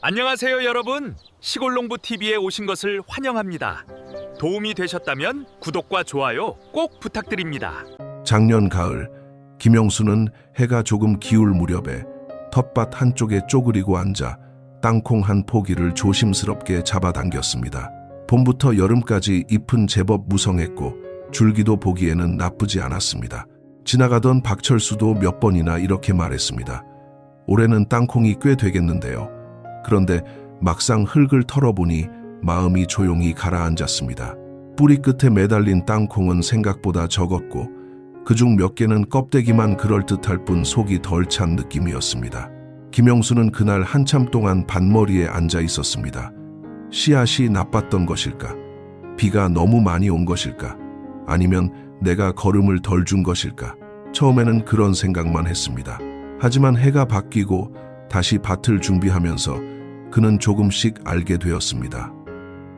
안녕하세요, 여러분. 시골농부TV에 오신 것을 환영합니다. 도움이 되셨다면 구독과 좋아요 꼭 부탁드립니다. 작년 가을, 김영수는 해가 조금 기울 무렵에 텃밭 한쪽에 쪼그리고 앉아 땅콩 한 포기를 조심스럽게 잡아당겼습니다. 봄부터 여름까지 잎은 제법 무성했고 줄기도 보기에는 나쁘지 않았습니다. 지나가던 박철수도 몇 번이나 이렇게 말했습니다. 올해는 땅콩이 꽤 되겠는데요. 그런데 막상 흙을 털어보니 마음이 조용히 가라앉았습니다. 뿌리 끝에 매달린 땅콩은 생각보다 적었고 그중 몇 개는 껍데기만 그럴듯할 뿐 속이 덜 찬 느낌이었습니다. 김영수는 그날 한참 동안 밭머리에 앉아 있었습니다. 씨앗이 나빴던 것일까? 비가 너무 많이 온 것일까? 아니면 내가 걸음을 덜 준 것일까? 처음에는 그런 생각만 했습니다. 하지만 해가 바뀌고 다시 밭을 준비하면서 그는 조금씩 알게 되었습니다.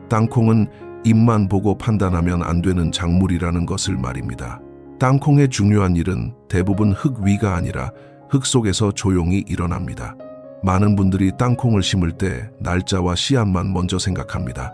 땅콩은 잎만 보고 판단하면 안 되는 작물이라는 것을 말입니다. 땅콩의 중요한 일은 대부분 흙 위가 아니라 흙 속에서 조용히 일어납니다. 많은 분들이 땅콩을 심을 때 날짜와 씨앗만 먼저 생각합니다.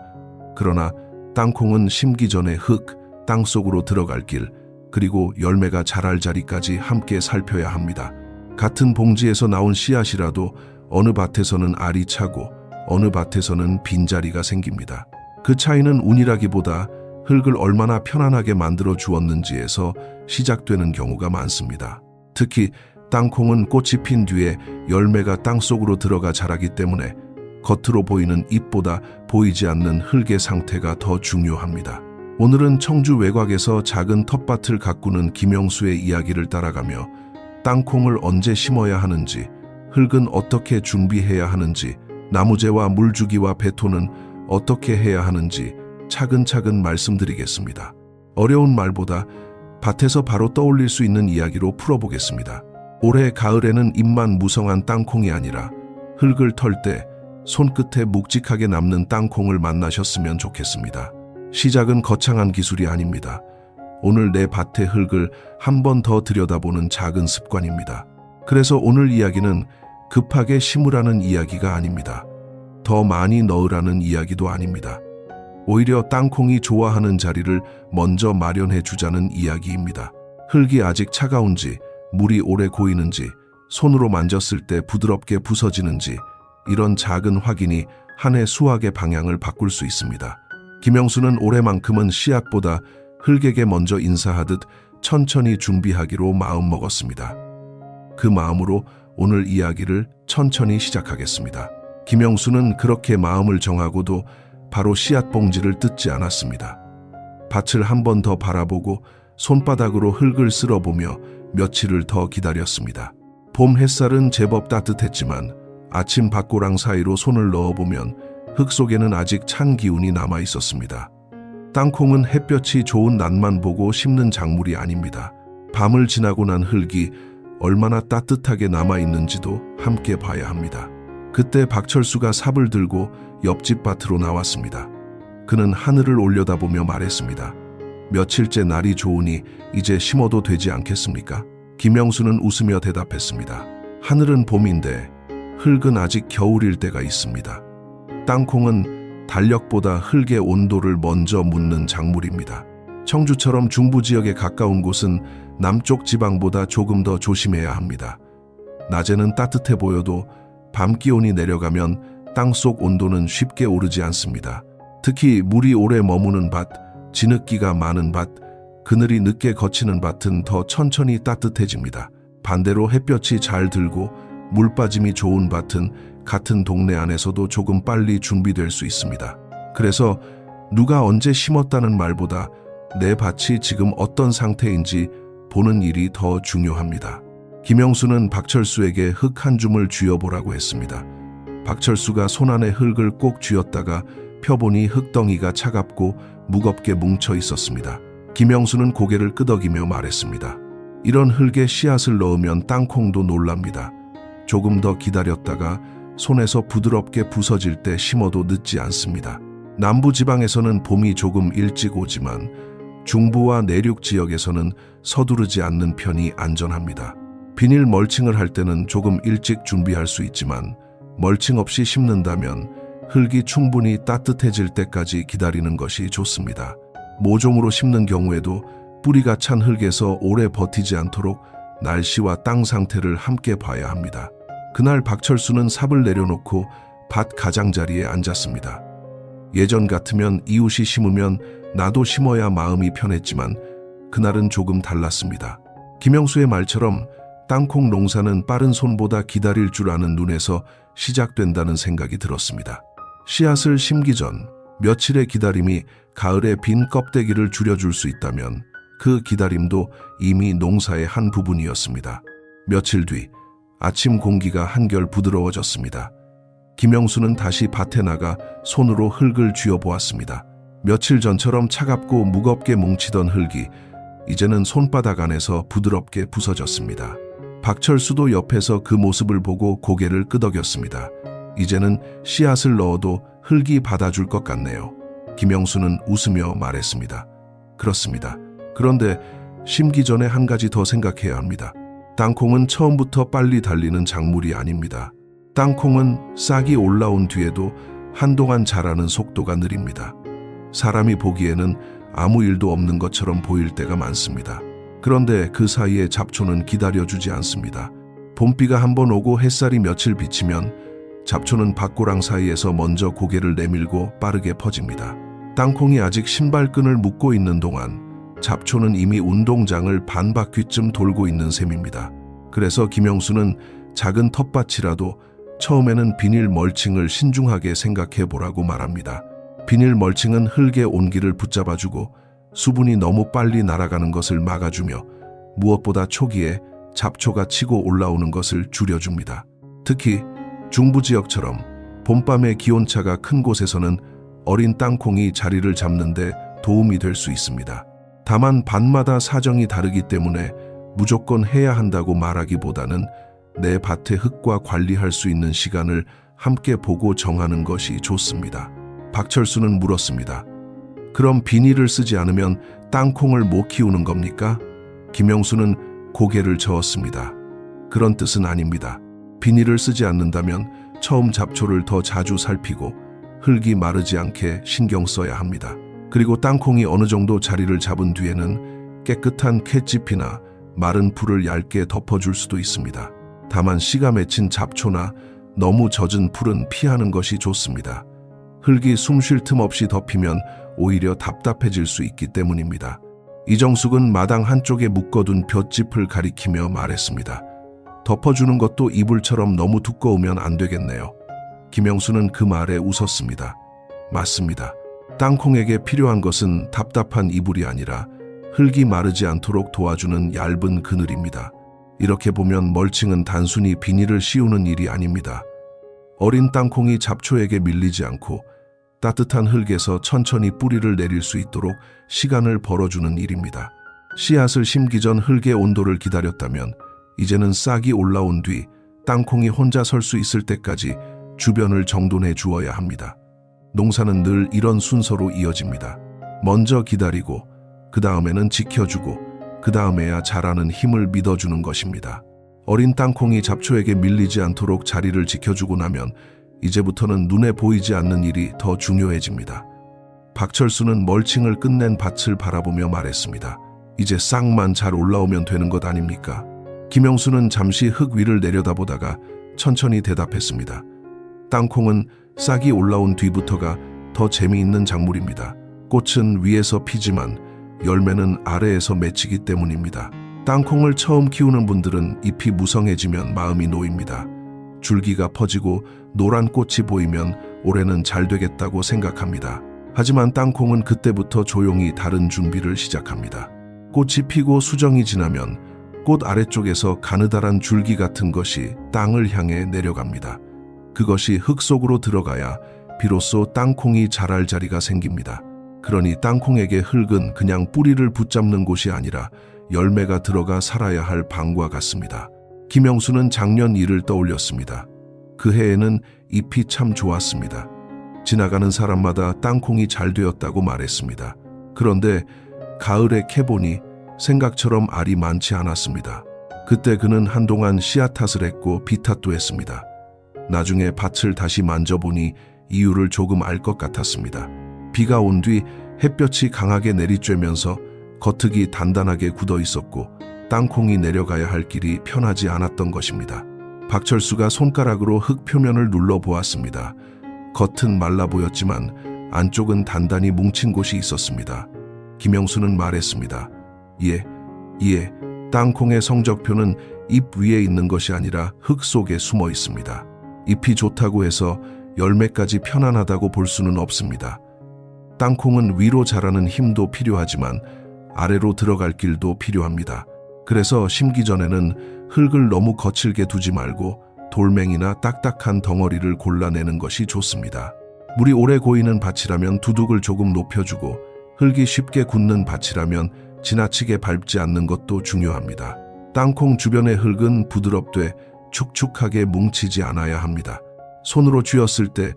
그러나 땅콩은 심기 전에 흙, 땅 속으로 들어갈 길, 그리고 열매가 자랄 자리까지 함께 살펴야 합니다. 같은 봉지에서 나온 씨앗이라도 어느 밭에서는 알이 차고 어느 밭에서는 빈자리가 생깁니다. 그 차이는 운이라기보다 흙을 얼마나 편안하게 만들어 주었는지에서 시작되는 경우가 많습니다. 특히 땅콩은 꽃이 핀 뒤에 열매가 땅 속으로 들어가 자라기 때문에 겉으로 보이는 잎보다 보이지 않는 흙의 상태가 더 중요합니다. 오늘은 청주 외곽에서 작은 텃밭을 가꾸는 김영수의 이야기를 따라가며 땅콩을 언제 심어야 하는지, 흙은 어떻게 준비해야 하는지, 나무재와 물주기와 배토는 어떻게 해야 하는지 차근차근 말씀드리겠습니다. 어려운 말보다 밭에서 바로 떠올릴 수 있는 이야기로 풀어보겠습니다. 올해 가을에는 잎만 무성한 땅콩이 아니라 흙을 털 때 손끝에 묵직하게 남는 땅콩을 만나셨으면 좋겠습니다. 시작은 거창한 기술이 아닙니다. 오늘 내 밭의 흙을 한 번 더 들여다보는 작은 습관입니다. 그래서 오늘 이야기는 급하게 심으라는 이야기가 아닙니다. 더 많이 넣으라는 이야기도 아닙니다. 오히려 땅콩이 좋아하는 자리를 먼저 마련해 주자는 이야기입니다. 흙이 아직 차가운지, 물이 오래 고이는지, 손으로 만졌을 때 부드럽게 부서지는지, 이런 작은 확인이 한 해 수확의 방향을 바꿀 수 있습니다. 김영수는 올해만큼은 씨앗보다 흙에게 먼저 인사하듯 천천히 준비하기로 마음먹었습니다. 그 마음으로 오늘 이야기를 천천히 시작하겠습니다. 김영수는 그렇게 마음을 정하고도 바로 씨앗 봉지를 뜯지 않았습니다. 밭을 한 번 더 바라보고 손바닥으로 흙을 쓸어보며 며칠을 더 기다렸습니다. 봄 햇살은 제법 따뜻했지만 아침 밭고랑 사이로 손을 넣어보면 흙 속에는 아직 찬 기운이 남아 있었습니다. 땅콩은 햇볕이 좋은 낮만 보고 심는 작물이 아닙니다. 밤을 지나고 난 흙이 얼마나 따뜻하게 남아있는지도 함께 봐야 합니다. 그때 박철수가 삽을 들고 옆집 밭으로 나왔습니다. 그는 하늘을 올려다보며 말했습니다. 며칠째 날이 좋으니 이제 심어도 되지 않겠습니까? 김영수는 웃으며 대답했습니다. 하늘은 봄인데 흙은 아직 겨울일 때가 있습니다. 땅콩은 달력보다 흙의 온도를 먼저 묻는 작물입니다. 청주처럼 중부 지역에 가까운 곳은 남쪽 지방보다 조금 더 조심해야 합니다. 낮에는 따뜻해 보여도 밤 기온이 내려가면 땅속 온도는 쉽게 오르지 않습니다. 특히 물이 오래 머무는 밭, 진흙기가 많은 밭, 그늘이 늦게 걷히는 밭은 더 천천히 따뜻해집니다. 반대로 햇볕이 잘 들고 물 빠짐이 좋은 밭은 같은 동네 안에서도 조금 빨리 준비될 수 있습니다. 그래서 누가 언제 심었다는 말보다 내 밭이 지금 어떤 상태인지 보는 일이 더 중요합니다. 김영수는 박철수에게 흙 한 줌을 쥐어보라고 했습니다. 박철수가 손안에 흙을 꼭 쥐었다가 펴보니 흙덩이가 차갑고 무겁게 뭉쳐 있었습니다. 김영수는 고개를 끄덕이며 말했습니다. 이런 흙에 씨앗을 넣으면 땅콩도 놀랍니다. 조금 더 기다렸다가 손에서 부드럽게 부서질 때 심어도 늦지 않습니다. 남부지방에서는 봄이 조금 일찍 오지만 중부와 내륙 지역에서는 서두르지 않는 편이 안전합니다. 비닐 멀칭을 할 때는 조금 일찍 준비할 수 있지만 멀칭 없이 심는다면 흙이 충분히 따뜻해질 때까지 기다리는 것이 좋습니다. 모종으로 심는 경우에도 뿌리가 찬 흙에서 오래 버티지 않도록 날씨와 땅 상태를 함께 봐야 합니다. 그날 박철수는 삽을 내려놓고 밭 가장자리에 앉았습니다. 예전 같으면 이웃이 심으면 나도 심어야 마음이 편했지만 그날은 조금 달랐습니다. 김영수의 말처럼 땅콩 농사는 빠른 손보다 기다릴 줄 아는 눈에서 시작된다는 생각이 들었습니다. 씨앗을 심기 전 며칠의 기다림이 가을의 빈 껍데기를 줄여줄 수 있다면 그 기다림도 이미 농사의 한 부분이었습니다. 며칠 뒤 아침 공기가 한결 부드러워졌습니다. 김영수는 다시 밭에 나가 손으로 흙을 쥐어보았습니다. 며칠 전처럼 차갑고 무겁게 뭉치던 흙이 이제는 손바닥 안에서 부드럽게 부서졌습니다. 박철수도 옆에서 그 모습을 보고 고개를 끄덕였습니다. 이제는 씨앗을 넣어도 흙이 받아줄 것 같네요. 김영수는 웃으며 말했습니다. 그렇습니다. 그런데 심기 전에 한 가지 더 생각해야 합니다. 땅콩은 처음부터 빨리 달리는 작물이 아닙니다. 땅콩은 싹이 올라온 뒤에도 한동안 자라는 속도가 느립니다. 사람이 보기에는 아무 일도 없는 것처럼 보일 때가 많습니다. 그런데 그 사이에 잡초는 기다려주지 않습니다. 봄비가 한번 오고 햇살이 며칠 비치면 잡초는 밭고랑 사이에서 먼저 고개를 내밀고 빠르게 퍼집니다. 땅콩이 아직 신발끈을 묶고 있는 동안 잡초는 이미 운동장을 반 바퀴쯤 돌고 있는 셈입니다. 그래서 김영수는 작은 텃밭이라도 처음에는 비닐 멀칭을 신중하게 생각해 보라고 말합니다. 비닐 멀칭은 흙의 온기를 붙잡아주고 수분이 너무 빨리 날아가는 것을 막아주며 무엇보다 초기에 잡초가 치고 올라오는 것을 줄여줍니다. 특히 중부 지역처럼 봄밤의 기온차가 큰 곳에서는 어린 땅콩이 자리를 잡는 데 도움이 될 수 있습니다. 다만 밭마다 사정이 다르기 때문에 무조건 해야 한다고 말하기보다는 내 밭의 흙과 관리할 수 있는 시간을 함께 보고 정하는 것이 좋습니다. 박철수는 물었습니다. 그럼 비닐을 쓰지 않으면 땅콩을 못 키우는 겁니까? 김영수는 고개를 저었습니다. 그런 뜻은 아닙니다. 비닐을 쓰지 않는다면 처음 잡초를 더 자주 살피고 흙이 마르지 않게 신경 써야 합니다. 그리고 땅콩이 어느 정도 자리를 잡은 뒤에는 깨끗한 캣짚이나 마른 풀을 얇게 덮어줄 수도 있습니다. 다만 씨가 맺힌 잡초나 너무 젖은 풀은 피하는 것이 좋습니다. 흙이 숨 쉴 틈 없이 덮이면 오히려 답답해질 수 있기 때문입니다. 이정숙은 마당 한쪽에 묶어둔 볏짚을 가리키며 말했습니다. 덮어주는 것도 이불처럼 너무 두꺼우면 안 되겠네요. 김영수는 그 말에 웃었습니다. 맞습니다. 땅콩에게 필요한 것은 답답한 이불이 아니라 흙이 마르지 않도록 도와주는 얇은 그늘입니다. 이렇게 보면 멀칭은 단순히 비닐을 씌우는 일이 아닙니다. 어린 땅콩이 잡초에게 밀리지 않고 따뜻한 흙에서 천천히 뿌리를 내릴 수 있도록 시간을 벌어주는 일입니다. 씨앗을 심기 전 흙의 온도를 기다렸다면 이제는 싹이 올라온 뒤 땅콩이 혼자 설 수 있을 때까지 주변을 정돈해 주어야 합니다. 농사는 늘 이런 순서로 이어집니다. 먼저 기다리고 그 다음에는 지켜주고 그 다음에야 자라는 힘을 믿어주는 것입니다. 어린 땅콩이 잡초에게 밀리지 않도록 자리를 지켜주고 나면 이제부터는 눈에 보이지 않는 일이 더 중요해집니다. 박철수는 멀칭을 끝낸 밭을 바라보며 말했습니다. 이제 싹만 잘 올라오면 되는 것 아닙니까? 김영수는 잠시 흙 위를 내려다보다가 천천히 대답했습니다. 땅콩은 싹이 올라온 뒤부터가 더 재미있는 작물입니다. 꽃은 위에서 피지만 열매는 아래에서 맺히기 때문입니다. 땅콩을 처음 키우는 분들은 잎이 무성해지면 마음이 놓입니다. 줄기가 퍼지고 노란 꽃이 보이면 올해는 잘 되겠다고 생각합니다. 하지만 땅콩은 그때부터 조용히 다른 준비를 시작합니다. 꽃이 피고 수정이 지나면 꽃 아래쪽에서 가느다란 줄기 같은 것이 땅을 향해 내려갑니다. 그것이 흙 속으로 들어가야 비로소 땅콩이 자랄 자리가 생깁니다. 그러니 땅콩에게 흙은 그냥 뿌리를 붙잡는 곳이 아니라 열매가 들어가 살아야 할 방과 같습니다. 김영수는 작년 일을 떠올렸습니다. 그 해에는 잎이 참 좋았습니다. 지나가는 사람마다 땅콩이 잘 되었다고 말했습니다. 그런데 가을에 캐보니 생각처럼 알이 많지 않았습니다. 그때 그는 한동안 씨앗 탓을 했고 비 탓도 했습니다. 나중에 밭을 다시 만져보니 이유를 조금 알 것 같았습니다. 비가 온 뒤 햇볕이 강하게 내리쬐면서 겉흙이 단단하게 굳어 있었고 땅콩이 내려가야 할 길이 편하지 않았던 것입니다. 박철수가 손가락으로 흙 표면을 눌러보았습니다. 겉은 말라 보였지만 안쪽은 단단히 뭉친 곳이 있었습니다. 김영수는 말했습니다. 예, 땅콩의 성적표는 잎 위에 있는 것이 아니라 흙 속에 숨어 있습니다. 잎이 좋다고 해서 열매까지 편안하다고 볼 수는 없습니다. 땅콩은 위로 자라는 힘도 필요하지만 아래로 들어갈 길도 필요합니다. 그래서 심기 전에는 흙을 너무 거칠게 두지 말고 돌멩이나 딱딱한 덩어리를 골라내는 것이 좋습니다. 물이 오래 고이는 밭이라면 두둑을 조금 높여주고 흙이 쉽게 굳는 밭이라면 지나치게 밟지 않는 것도 중요합니다. 땅콩 주변의 흙은 부드럽되 축축하게 뭉치지 않아야 합니다. 손으로 쥐었을 때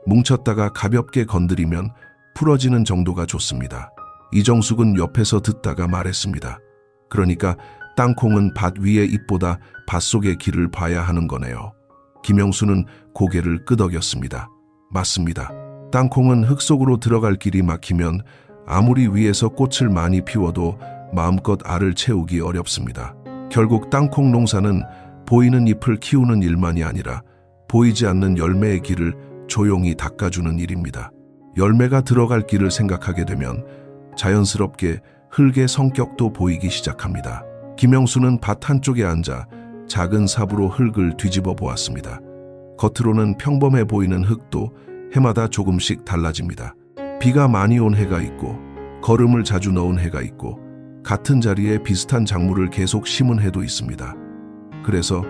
뭉쳤다가 가볍게 건드리면 풀어지는 정도가 좋습니다. 이정숙은 옆에서 듣다가 말했습니다. 그러니까 땅콩은 밭 위의 잎보다 밭 속의 길을 봐야 하는 거네요. 김영수는 고개를 끄덕였습니다. 맞습니다. 땅콩은 흙 속으로 들어갈 길이 막히면 아무리 위에서 꽃을 많이 피워도 마음껏 알을 채우기 어렵습니다. 결국 땅콩 농사는 보이는 잎을 키우는 일만이 아니라 보이지 않는 열매의 길을 조용히 닦아주는 일입니다. 열매가 들어갈 길을 생각하게 되면 자연스럽게 흙의 성격도 보이기 시작합니다. 김영수는 밭 한쪽에 앉아 작은 삽으로 흙을 뒤집어 보았습니다. 겉으로는 평범해 보이는 흙도 해마다 조금씩 달라집니다. 비가 많이 온 해가 있고 거름을 자주 넣은 해가 있고 같은 자리에 비슷한 작물을 계속 심은 해도 있습니다. 그래서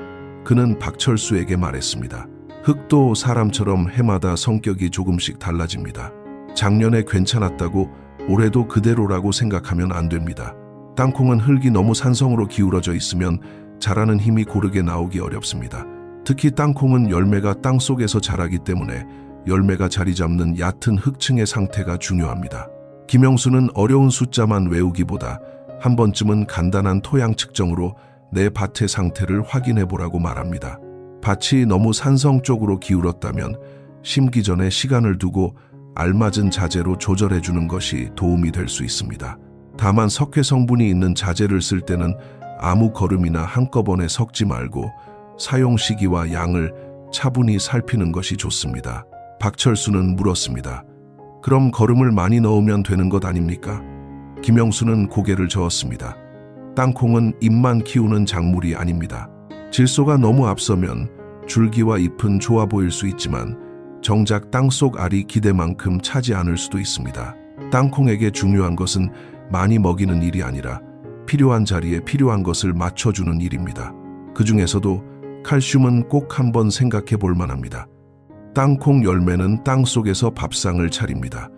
그는 박철수에게 말했습니다. 흙도 사람처럼 해마다 성격이 조금씩 달라집니다. 작년에 괜찮았다고 올해도 그대로라고 생각하면 안 됩니다. 땅콩은 흙이 너무 산성으로 기울어져 있으면 자라는 힘이 고르게 나오기 어렵습니다. 특히 땅콩은 열매가 땅 속에서 자라기 때문에 열매가 자리 잡는 얕은 흙층의 상태가 중요합니다. 김영수는 어려운 숫자만 외우기보다 한 번쯤은 간단한 토양 측정으로 내 밭의 상태를 확인해 보라고 말합니다. 밭이 너무 산성 쪽으로 기울었다면 심기 전에 시간을 두고 알맞은 자재로 조절해 주는 것이 도움이 될 수 있습니다. 다만 석회 성분이 있는 자재를 쓸 때는 아무 거름이나 한꺼번에 섞지 말고 사용 시기와 양을 차분히 살피는 것이 좋습니다. 박철수는 물었습니다. 그럼 거름을 많이 넣으면 되는 것 아닙니까? 김영수는 고개를 저었습니다. 땅콩은 잎만 키우는 작물이 아닙니다. 질소가 너무 앞서면 줄기와 잎은 좋아 보일 수 있지만 정작 땅속 알이 기대만큼 차지 않을 수도 있습니다. 땅콩에게 중요한 것은 많이 먹이는 일이 아니라 필요한 자리에 필요한 것을 맞춰주는 일입니다. 그 중에서도 칼슘은 꼭 한번 생각해 볼 만합니다. 땅콩 열매는 땅 속에서 밥상을 차립니다.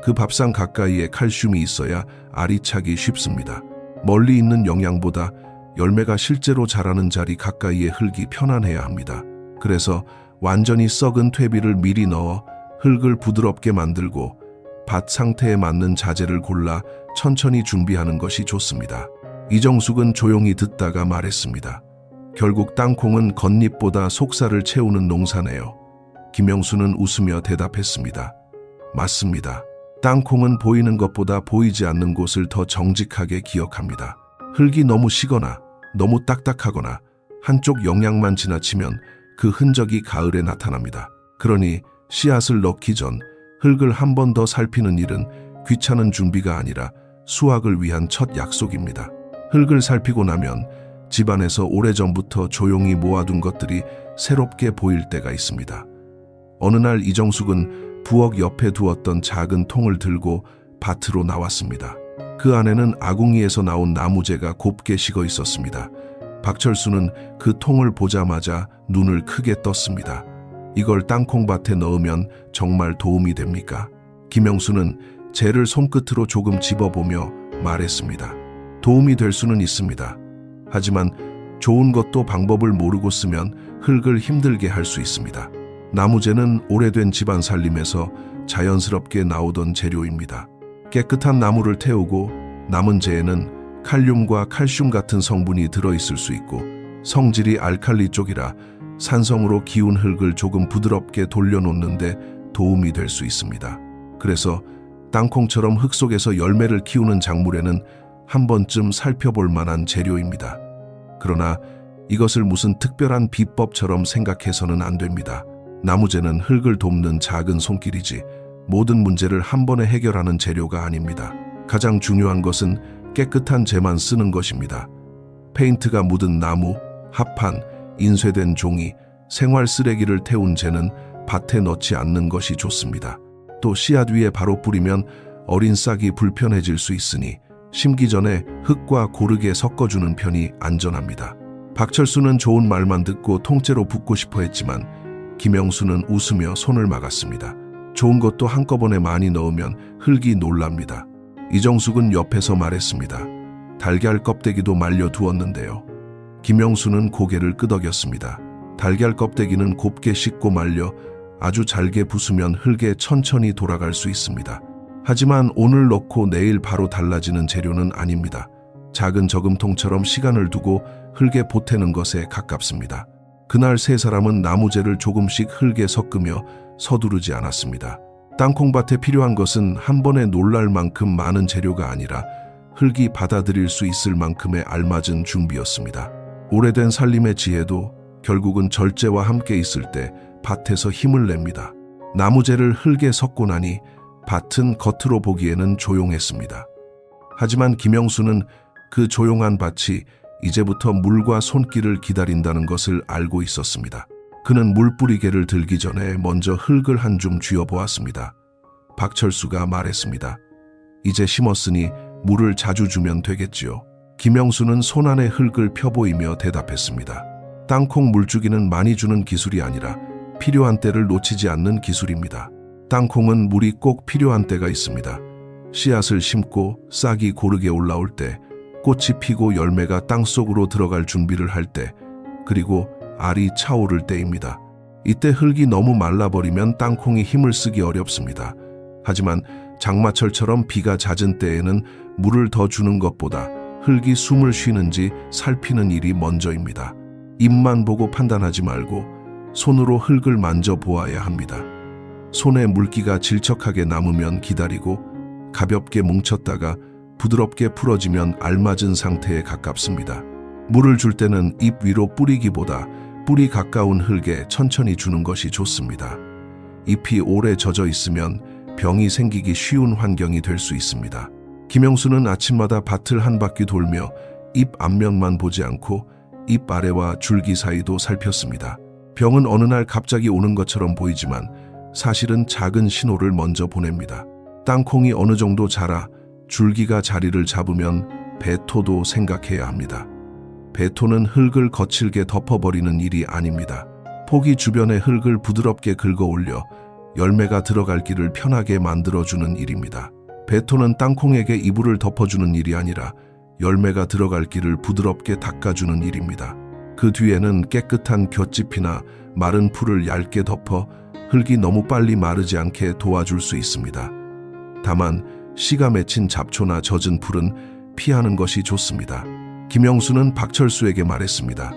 그 밥상 가까이에 칼슘이 있어야 알이 차기 쉽습니다. 멀리 있는 영양보다 열매가 실제로 자라는 자리 가까이에 흙이 편안해야 합니다. 그래서 완전히 썩은 퇴비를 미리 넣어 흙을 부드럽게 만들고 밭 상태에 맞는 자재를 골라 천천히 준비하는 것이 좋습니다. 이정숙은 조용히 듣다가 말했습니다. 결국 땅콩은 겉잎보다 속살을 채우는 농사네요. 김영수는 웃으며 대답했습니다. 맞습니다. 땅콩은 보이는 것보다 보이지 않는 곳을 더 정직하게 기억합니다. 흙이 너무 시거나 너무 딱딱하거나 한쪽 영양만 지나치면 그 흔적이 가을에 나타납니다. 그러니 씨앗을 넣기 전 흙을 한 번 더 살피는 일은 귀찮은 준비가 아니라 수확을 위한 첫 약속입니다. 흙을 살피고 나면 집안에서 오래전부터 조용히 모아둔 것들이 새롭게 보일 때가 있습니다. 어느 날 이정숙은 부엌 옆에 두었던 작은 통을 들고 밭으로 나왔습니다. 그 안에는 아궁이에서 나온 나무재가 곱게 식어 있었습니다. 박철수는 그 통을 보자마자 눈을 크게 떴습니다. 이걸 땅콩밭에 넣으면 정말 도움이 됩니까? 김영수는 재를 손끝으로 조금 집어보며 말했습니다. 도움이 될 수는 있습니다. 하지만 좋은 것도 방법을 모르고 쓰면 흙을 힘들게 할 수 있습니다. 나무재는 오래된 집안 살림에서 자연스럽게 나오던 재료입니다. 깨끗한 나무를 태우고 남은 재에는 칼륨과 칼슘 같은 성분이 들어있을 수 있고 성질이 알칼리 쪽이라 산성으로 기운 흙을 조금 부드럽게 돌려놓는데 도움이 될 수 있습니다. 그래서 땅콩처럼 흙 속에서 열매를 키우는 작물에는 한 번쯤 살펴볼 만한 재료입니다. 그러나 이것을 무슨 특별한 비법처럼 생각해서는 안 됩니다. 나무재는 흙을 돕는 작은 손길이지 모든 문제를 한 번에 해결하는 재료가 아닙니다. 가장 중요한 것은 깨끗한 재만 쓰는 것입니다. 페인트가 묻은 나무, 합판, 인쇄된 종이, 생활 쓰레기를 태운 재는 밭에 넣지 않는 것이 좋습니다. 또 씨앗 위에 바로 뿌리면 어린 싹이 불편해질 수 있으니 심기 전에 흙과 고르게 섞어주는 편이 안전합니다. 박철수는 좋은 말만 듣고 통째로 붓고 싶어 했지만 김영수는 웃으며 손을 막았습니다. 좋은 것도 한꺼번에 많이 넣으면 흙이 놀랍니다. 이정숙은 옆에서 말했습니다. 달걀 껍데기도 말려 두었는데요. 김영수는 고개를 끄덕였습니다. 달걀 껍데기는 곱게 씻고 말려 아주 잘게 부수면 흙에 천천히 돌아갈 수 있습니다. 하지만 오늘 넣고 내일 바로 달라지는 재료는 아닙니다. 작은 저금통처럼 시간을 두고 흙에 보태는 것에 가깝습니다. 그날 세 사람은 나무재를 조금씩 흙에 섞으며 서두르지 않았습니다. 땅콩밭에 필요한 것은 한 번에 놀랄 만큼 많은 재료가 아니라 흙이 받아들일 수 있을 만큼의 알맞은 준비였습니다. 오래된 살림의 지혜도 결국은 절제와 함께 있을 때 밭에서 힘을 냅니다. 나무재를 흙에 섞고 나니 밭은 겉으로 보기에는 조용했습니다. 하지만 김영수는 그 조용한 밭이 이제부터 물과 손길을 기다린다는 것을 알고 있었습니다. 그는 물뿌리개를 들기 전에 먼저 흙을 한 줌 쥐어보았습니다. 박철수가 말했습니다. 이제 심었으니 물을 자주 주면 되겠지요. 김영수는 손안에 흙을 펴보이며 대답했습니다. 땅콩 물주기는 많이 주는 기술이 아니라 필요한 때를 놓치지 않는 기술입니다. 땅콩은 물이 꼭 필요한 때가 있습니다. 씨앗을 심고 싹이 고르게 올라올 때, 꽃이 피고 열매가 땅속으로 들어갈 준비를 할 때, 그리고 알이 차오를 때입니다. 이때 흙이 너무 말라버리면 땅콩이 힘을 쓰기 어렵습니다. 하지만 장마철처럼 비가 잦은 때에는 물을 더 주는 것보다 흙이 숨을 쉬는지 살피는 일이 먼저입니다. 잎만 보고 판단하지 말고 손으로 흙을 만져보아야 합니다. 손에 물기가 질척하게 남으면 기다리고 가볍게 뭉쳤다가 부드럽게 풀어지면 알맞은 상태에 가깝습니다. 물을 줄 때는 잎 위로 뿌리기보다 뿌리 가까운 흙에 천천히 주는 것이 좋습니다. 잎이 오래 젖어 있으면 병이 생기기 쉬운 환경이 될 수 있습니다. 김영수는 아침마다 밭을 한 바퀴 돌며 잎 앞면만 보지 않고 잎 아래와 줄기 사이도 살폈습니다. 병은 어느 날 갑자기 오는 것처럼 보이지만 사실은 작은 신호를 먼저 보냅니다. 땅콩이 어느 정도 자라 줄기가 자리를 잡으면 배토도 생각해야 합니다. 배토는 흙을 거칠게 덮어버리는 일이 아닙니다. 포기 주변의 흙을 부드럽게 긁어 올려 열매가 들어갈 길을 편하게 만들어주는 일입니다. 배토는 땅콩에게 이불을 덮어주는 일이 아니라 열매가 들어갈 길을 부드럽게 닦아주는 일입니다. 그 뒤에는 깨끗한 볏짚이나 마른 풀을 얇게 덮어 흙이 너무 빨리 마르지 않게 도와줄 수 있습니다. 다만 씨가 맺힌 잡초나 젖은 풀은 피하는 것이 좋습니다. 김영수는 박철수에게 말했습니다.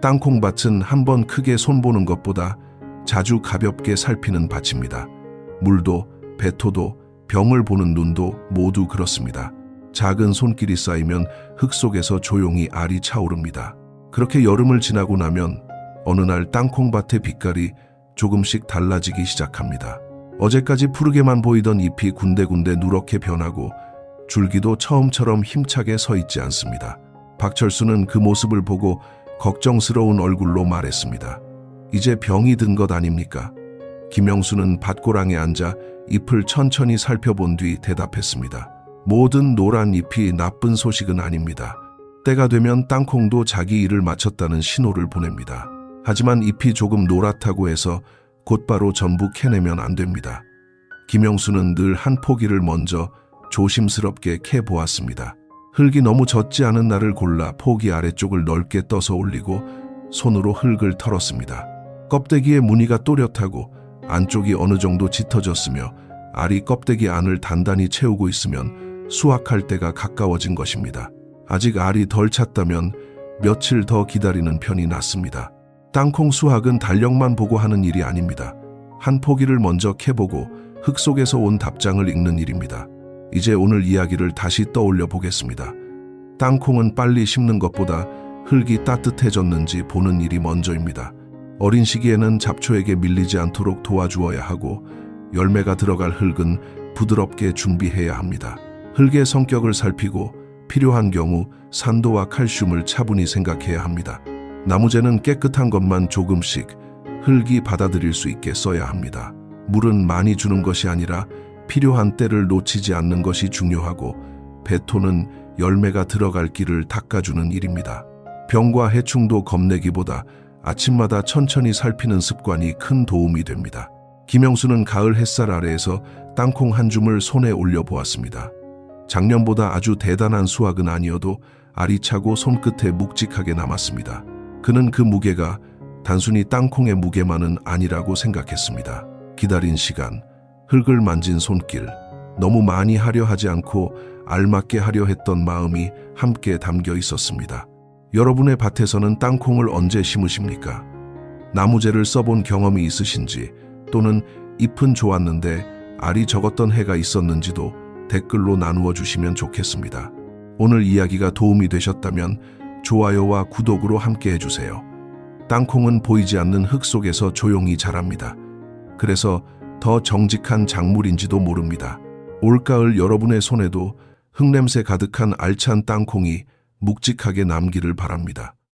땅콩밭은 한번 크게 손보는 것보다 자주 가볍게 살피는 밭입니다. 물도, 배토도, 병을 보는 눈도 모두 그렇습니다. 작은 손길이 쌓이면 흙 속에서 조용히 알이 차오릅니다. 그렇게 여름을 지나고 나면 어느 날 땅콩밭의 빛깔이 조금씩 달라지기 시작합니다. 어제까지 푸르게만 보이던 잎이 군데군데 누렇게 변하고 줄기도 처음처럼 힘차게 서 있지 않습니다. 박철수는 그 모습을 보고 걱정스러운 얼굴로 말했습니다. 이제 병이 든 것 아닙니까? 김영수는 밭고랑에 앉아 잎을 천천히 살펴본 뒤 대답했습니다. 모든 노란 잎이 나쁜 소식은 아닙니다. 때가 되면 땅콩도 자기 일을 마쳤다는 신호를 보냅니다. 하지만 잎이 조금 노랗다고 해서 곧바로 전부 캐내면 안 됩니다. 김영수는 늘 한 포기를 먼저 조심스럽게 캐보았습니다. 흙이 너무 젖지 않은 날을 골라 포기 아래쪽을 넓게 떠서 올리고 손으로 흙을 털었습니다. 껍데기의 무늬가 또렷하고 안쪽이 어느 정도 짙어졌으며 알이 껍데기 안을 단단히 채우고 있으면 수확할 때가 가까워진 것입니다. 아직 알이 덜 찼다면 며칠 더 기다리는 편이 낫습니다. 땅콩 수확은 달력만 보고 하는 일이 아닙니다. 한 포기를 먼저 캐보고 흙 속에서 온 답장을 읽는 일입니다. 이제 오늘 이야기를 다시 떠올려 보겠습니다. 땅콩은 빨리 심는 것보다 흙이 따뜻해졌는지 보는 일이 먼저입니다. 어린 시기에는 잡초에게 밀리지 않도록 도와주어야 하고 열매가 들어갈 흙은 부드럽게 준비해야 합니다. 흙의 성격을 살피고 필요한 경우 산도와 칼슘을 차분히 생각해야 합니다. 나무재는 깨끗한 것만 조금씩 흙이 받아들일 수 있게 써야 합니다. 물은 많이 주는 것이 아니라 필요한 때를 놓치지 않는 것이 중요하고 배토는 열매가 들어갈 길을 닦아주는 일입니다. 병과 해충도 겁내기보다 아침마다 천천히 살피는 습관이 큰 도움이 됩니다. 김영수는 가을 햇살 아래에서 땅콩 한 줌을 손에 올려보았습니다. 작년보다 아주 대단한 수확은 아니어도 알이 차고 손끝에 묵직하게 남았습니다. 그는 그 무게가 단순히 땅콩의 무게만은 아니라고 생각했습니다. 기다린 시간, 흙을 만진 손길, 너무 많이 하려 하지 않고 알맞게 하려 했던 마음이 함께 담겨 있었습니다. 여러분의 밭에서는 땅콩을 언제 심으십니까? 나무재를 써본 경험이 있으신지 또는 잎은 좋았는데 알이 적었던 해가 있었는지도 댓글로 나누어 주시면 좋겠습니다. 오늘 이야기가 도움이 되셨다면 좋아요와 구독으로 함께 해주세요. 땅콩은 보이지 않는 흙 속에서 조용히 자랍니다. 그래서 더 정직한 작물인지도 모릅니다. 올가을 여러분의 손에도 흙냄새 가득한 알찬 땅콩이 묵직하게 남기를 바랍니다.